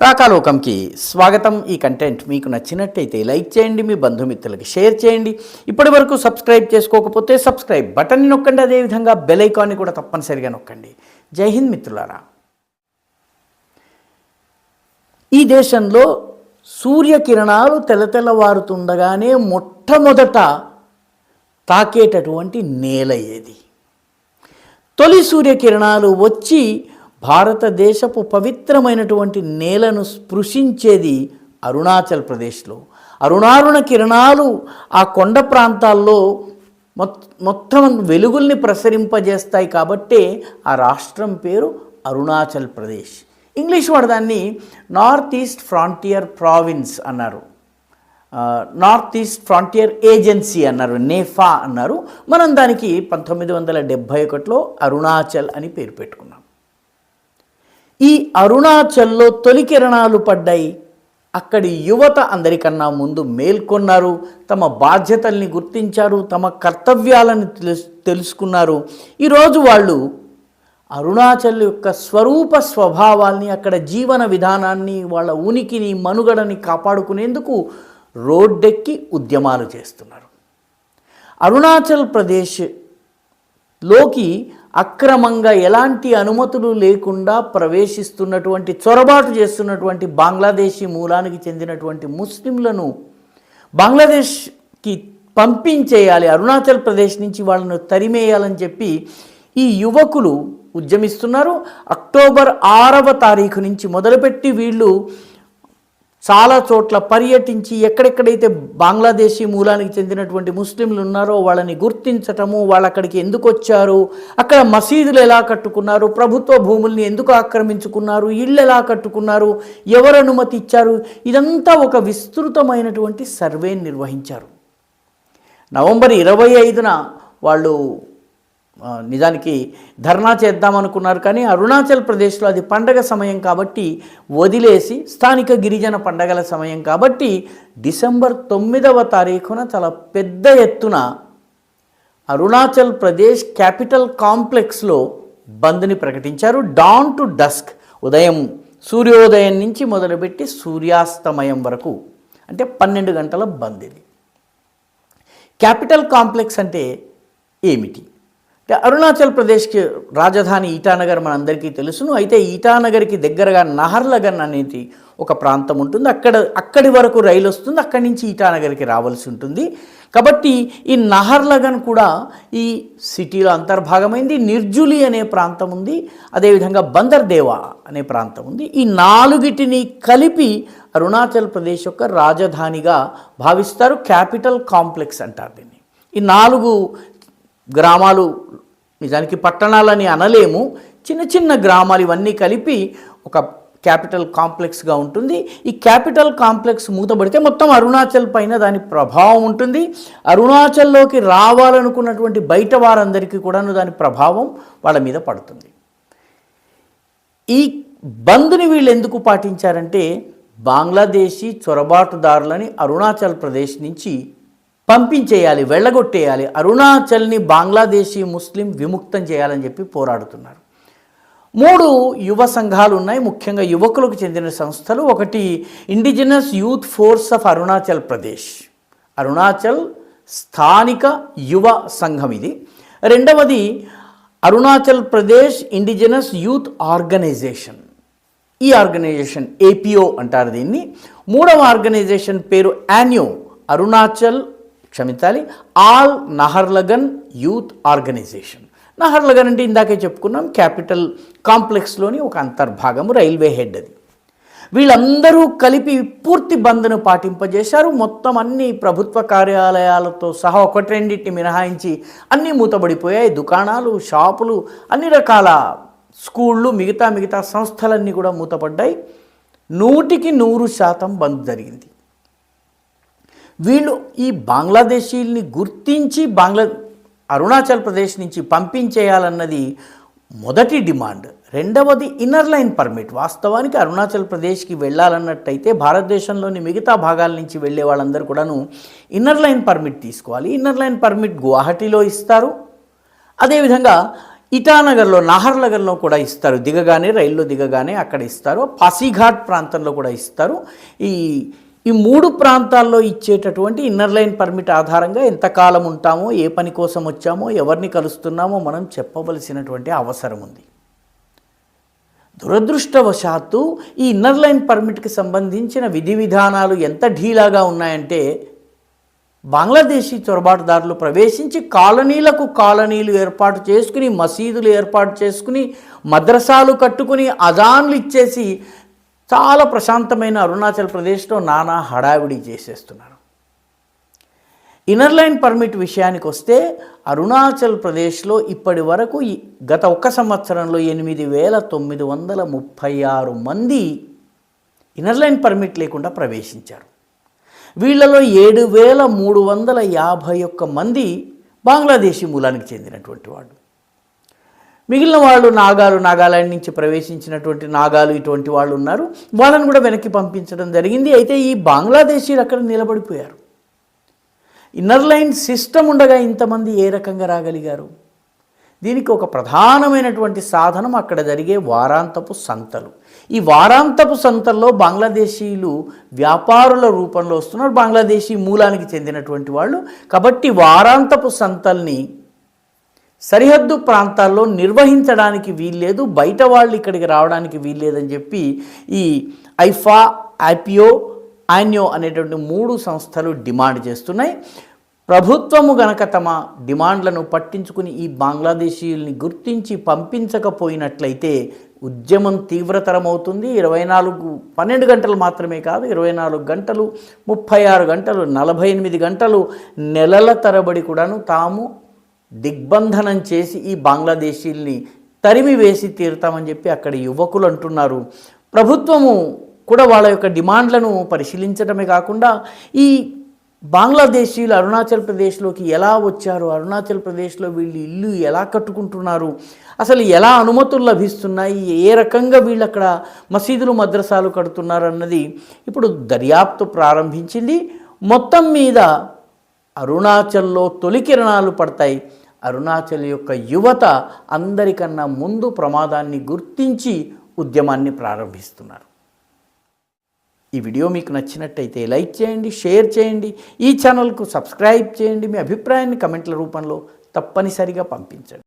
రాకాలోకంకి స్వాగతం. ఈ కంటెంట్ మీకు నచ్చినట్టయితే లైక్ చేయండి, మీ బంధుమిత్రులకి షేర్ చేయండి. ఇప్పటి వరకు సబ్స్క్రైబ్ చేసుకోకపోతే సబ్స్క్రైబ్ బటన్ని నొక్కండి, అదేవిధంగా బెల్ ఐకాన్ని కూడా తప్పనిసరిగా నొక్కండి. జై హింద్ మిత్రులారా. ఈ దేశంలో సూర్యకిరణాలు తెల్లవారుతుండగానే మొట్టమొదట తాకేటటువంటి నేల ఏది? తొలి సూర్యకిరణాలు వచ్చి భారతదేశపు పవిత్రమైనటువంటి నేలను స్పృశించేది అరుణాచల్ ప్రదేశ్లో. అరుణారుణ కిరణాలు ఆ కొండ ప్రాంతాల్లో మొత్తం వెలుగుల్ని ప్రసరింపజేస్తాయి. కాబట్టే ఆ రాష్ట్రం పేరు అరుణాచల్ ప్రదేశ్. ఇంగ్లీష్ వాడు దాన్ని నార్త్ ఈస్ట్ ఫ్రాంటియర్ ప్రావిన్స్ అన్నారు, నార్త్ ఈస్ట్ ఫ్రాంటియర్ ఏజెన్సీ అన్నారు, నేఫా అన్నారు. మనం దానికి 1971లో అరుణాచల్ అని పేరు పెట్టుకున్నాం. ఈ అరుణాచల్లో తొలి కిరణాలు పడ్డాయి. అక్కడి యువత అందరికన్నా ముందు మేల్కొన్నారు, తమ బాధ్యతల్ని గుర్తించారు, తమ కర్తవ్యాలను తెలుసుకున్నారు. ఈరోజు వాళ్ళు అరుణాచల్ యొక్క స్వరూప స్వభావాల్ని, అక్కడ జీవన విధానాన్ని, వాళ్ళ ఉనికిని, మనుగడని కాపాడుకునేందుకు రోడ్డెక్కి ఉద్యమాలు చేస్తున్నారు. అరుణాచల్ ప్రదేశ్లోకి అక్రమంగా ఎలాంటి అనుమతులు లేకుండా ప్రవేశిస్తున్నటువంటి, చొరబాటు చేస్తున్నటువంటి బంగ్లాదేశీ మూలానికి చెందినటువంటి ముస్లింలను బంగ్లాదేశ్కి పంపించేయాలి, అరుణాచల్ ప్రదేశ్ నుంచి వాళ్ళను తరిమేయాలని చెప్పి ఈ యువకులు ఉద్యమిస్తున్నారు. అక్టోబర్ 6వ తారీఖు నుంచి మొదలుపెట్టి వీళ్ళు చాలా చోట్ల పర్యటించి ఎక్కడెక్కడైతే బంగ్లాదేశీ మూలానికి చెందినటువంటి ముస్లింలు ఉన్నారో వాళ్ళని గుర్తించటము, వాళ్ళు అక్కడికి ఎందుకు వచ్చారు, అక్కడ మసీదులు ఎలా కట్టుకున్నారు, ప్రభుత్వ భూముల్ని ఎందుకు ఆక్రమించుకున్నారు, ఇళ్ళు ఎలా కట్టుకున్నారు, ఎవరు అనుమతి ఇచ్చారు, ఇదంతా ఒక విస్తృతమైనటువంటి సర్వే నిర్వహించారు. నవంబర్ 25న వాళ్ళు నిజానికి ధర్నా చేద్దామనుకున్నారు, కానీ అరుణాచల్ ప్రదేశ్లో అది పండగ సమయం కాబట్టి వదిలేసి, స్థానిక గిరిజన పండగల సమయం కాబట్టి డిసెంబర్ 9వ తారీఖున చాలా పెద్ద ఎత్తున అరుణాచల్ ప్రదేశ్ క్యాపిటల్ కాంప్లెక్స్లో బంద్ని ప్రకటించారు. డాన్ టు డస్క్, ఉదయం సూర్యోదయం నుంచి మొదలుపెట్టి సూర్యాస్తమయం వరకు, అంటే 12 గంటల బంద్. ఇది క్యాపిటల్ కాంప్లెక్స్ అంటే ఏమిటి? అరుణాచల్ ప్రదేశ్కి రాజధాని ఈటానగర్ మనందరికీ తెలుసును. అయితే ఈటానగర్కి దగ్గరగా నహర్లగన్ అనేది ఒక ప్రాంతం ఉంటుంది. అక్కడి వరకు రైలు వస్తుంది, అక్కడి నుంచి ఈటానగర్కి రావాల్సి ఉంటుంది. కాబట్టి ఈ నహర్లగన్ కూడా ఈ సిటీలో అంతర్భాగమైంది. నిర్జులి అనే ప్రాంతం ఉంది, అదేవిధంగా బందర్దేవా అనే ప్రాంతం ఉంది. ఈ నాలుగిటిని కలిపి అరుణాచల్ ప్రదేశ్ యొక్క రాజధానిగా భావిస్తారు. క్యాపిటల్ కాంప్లెక్స్ అంటారు దీన్ని. ఈ 4 గ్రామాలు, నిజానికి పట్టణాలని అనలేము, చిన్న చిన్న గ్రామాలు, ఇవన్నీ కలిపి ఒక క్యాపిటల్ కాంప్లెక్స్గా ఉంటుంది. ఈ క్యాపిటల్ కాంప్లెక్స్ మూతబడితే మొత్తం అరుణాచల్ పైన దాని ప్రభావం ఉంటుంది. అరుణాచల్లోకి రావాలనుకున్నటువంటి బయట వారందరికీ కూడాను దాని ప్రభావం వాళ్ళ మీద పడుతుంది. ఈ బంద్ని వీళ్ళు ఎందుకు పాటించారంటే, బంగ్లాదేశీ చొరబాటుదారులని అరుణాచల్ ప్రదేశ్ నుంచి పంపించేయాలి, వెళ్ళగొట్టేయాలి, అరుణాచల్ని బంగ్లాదేశీ ముస్లిం విముక్తం చేయాలని చెప్పి పోరాడుతున్నారు. 3 యువ సంఘాలు ఉన్నాయి, ముఖ్యంగా యువకులకు చెందిన సంస్థలు. ఒకటి indigenous youth force of Arunachal Pradesh, Arunachal స్థానిక యువ సంఘం ఇది. రెండవది Arunachal Pradesh indigenous youth organisation, ఈ ఆర్గనైజేషన్ ఏపీఓ అంటారు దీన్ని. 3వ ఆర్గనైజేషన్ పేరు ANYO, all Naharlagun youth organisation. Naharlagun అంటే ఇందాకే చెప్పుకున్నాం, క్యాపిటల్ కాంప్లెక్స్లోని ఒక అంతర్భాగము, రైల్వే హెడ్ అది. వీళ్ళందరూ కలిపి పూర్తి బంద్ను పాటింపజేశారు. మొత్తం అన్ని ప్రభుత్వ కార్యాలయాలతో సహా 1-2 మినహాయించి అన్నీ మూతబడిపోయాయి. దుకాణాలు, షాపులు, అన్ని రకాల స్కూళ్ళు, మిగతా సంస్థలన్నీ కూడా మూతపడ్డాయి. 100% బంద్ జరిగింది. వీళ్ళు ఈ బంగ్లాదేశీల్ని గుర్తించి అరుణాచల్ ప్రదేశ్ నుంచి పంపించేయాలన్నది మొదటి డిమాండ్. రెండవది ఇన్నర్ లైన్ పర్మిట్. వాస్తవానికి అరుణాచల్ ప్రదేశ్కి వెళ్ళాలన్నట్టయితే భారతదేశంలోని మిగతా భాగాల నుంచి వెళ్ళే వాళ్ళందరూ కూడాను ఇన్నర్ లైన్ పర్మిట్ తీసుకోవాలి. ఇన్నర్ లైన్ పర్మిట్ గువాహటిలో ఇస్తారు. అదేవిధంగా ఇటానగర్లో నాహర్నగర్లో కూడా ఇస్తారు, దిగగానే రైల్లో దిగగానే అక్కడ ఇస్తారు. పాసిఘాట్ ప్రాంతంలో కూడా ఇస్తారు. ఈ ఈ 3 ప్రాంతాల్లో ఇచ్చేటటువంటి ఇన్నర్ లైన్ పర్మిట్ ఆధారంగా ఎంతకాలం ఉంటామో, ఏ పని కోసం వచ్చామో, ఎవరిని కలుస్తున్నామో మనం చెప్పవలసినటువంటి అవసరం ఉంది. దురదృష్టవశాత్తు ఈ ఇన్నర్ లైన్ పర్మిట్కి సంబంధించిన విధి విధానాలు ఎంత ఢీలాగా ఉన్నాయంటే, బంగ్లాదేశీ చొరబాటుదారులు ప్రవేశించి కాలనీలకు కాలనీలు ఏర్పాటు చేసుకుని, మసీదులు ఏర్పాటు చేసుకుని, మద్రసాలు కట్టుకుని, అజాన్లు ఇచ్చేసి చాలా ప్రశాంతమైన అరుణాచల్ ప్రదేశ్లో నానా హడావిడి చేసేస్తున్నారు. ఇన్నర్ లైన్ పర్మిట్ విషయానికి వస్తే అరుణాచల్ ప్రదేశ్లో ఇప్పటి వరకు గత 1 సంవత్సరంలో 8,936 మంది ఇన్నర్ లైన్ పర్మిట్ లేకుండా ప్రవేశించారు. వీళ్ళలో 7,351 మంది బంగ్లాదేశీ మూలానికి చెందినటువంటి వాళ్ళు. మిగిలిన వాళ్ళు నాగాలాండ్ నుంచి ప్రవేశించినటువంటి నాగాలు ఇటువంటి వాళ్ళు ఉన్నారు. వాళ్ళని కూడా వెనక్కి పంపించడం జరిగింది. అయితే ఈ బంగ్లాదేశీలు అక్కడ నిలబడిపోయారు. ఇన్నర్ లైన్ సిస్టమ్ ఉండగా ఇంతమంది ఏ రకంగా రాగలిగారు? దీనికి ఒక ప్రధానమైనటువంటి సాధనం అక్కడ జరిగే వారాంతపు సంతలు. ఈ వారాంతపు సంతల్లో బంగ్లాదేశీలు వ్యాపారుల రూపంలో వస్తున్నారు, బంగ్లాదేశీ మూలానికి చెందినటువంటి వాళ్ళు. కాబట్టి వారాంతపు సంతల్ని సరిహద్దు ప్రాంతాల్లో నిర్వహించడానికి వీల్లేదు, బయట వాళ్ళు ఇక్కడికి రావడానికి వీల్లేదని చెప్పి ఈ ఐఫా, ఐపిఓ, ఆన్యో అనేటువంటి 3 సంస్థలు డిమాండ్ చేస్తున్నాయి. ప్రభుత్వము గనక తమ డిమాండ్లను పట్టించుకుని ఈ బంగ్లాదేశీయుల్ని గుర్తించి పంపించకపోయినట్లయితే ఉద్యమం తీవ్రతరమవుతుంది. 12 గంటలు మాత్రమే కాదు, 24 గంటలు, 36 గంటలు, 48 గంటలు, నెలల తరబడి కూడాను తాము దిగ్బంధనం చేసి ఈ బంగ్లాదేశీల్ని తరిమి వేసి తీరుతామని చెప్పి అక్కడ యువకులు అంటున్నారు. ప్రభుత్వము కూడా వాళ్ళ యొక్క డిమాండ్లను పరిశీలించడమే కాకుండా ఈ బంగ్లాదేశీలు అరుణాచల్ ప్రదేశ్లోకి ఎలా వచ్చారు, అరుణాచల్ ప్రదేశ్లో వీళ్ళు ఇల్లు ఎలా కట్టుకుంటున్నారు, అసలు ఎలా అనుమతులు లభిస్తున్నాయి, ఏ రకంగా వీళ్ళు అక్కడ మసీదులు మద్రసాలు కడుతున్నారు అన్నది ఇప్పుడు దర్యాప్తు ప్రారంభించింది. మొత్తం మీద అరుణాచల్లో తొలి కిరణాలు పడతాయి. అరుణాచల్ యొక్క యువత అందరికన్నా ముందు ప్రమాదాన్ని గుర్తించి ఉద్యమాన్ని ప్రారంభిస్తున్నారు. ఈ వీడియో మీకు నచ్చినట్టయితే లైక్ చేయండి, షేర్ చేయండి, ఈ ఛానల్కు సబ్స్క్రైబ్ చేయండి. మీ అభిప్రాయాన్ని కమెంట్ల రూపంలో తప్పనిసరిగా పంపించండి.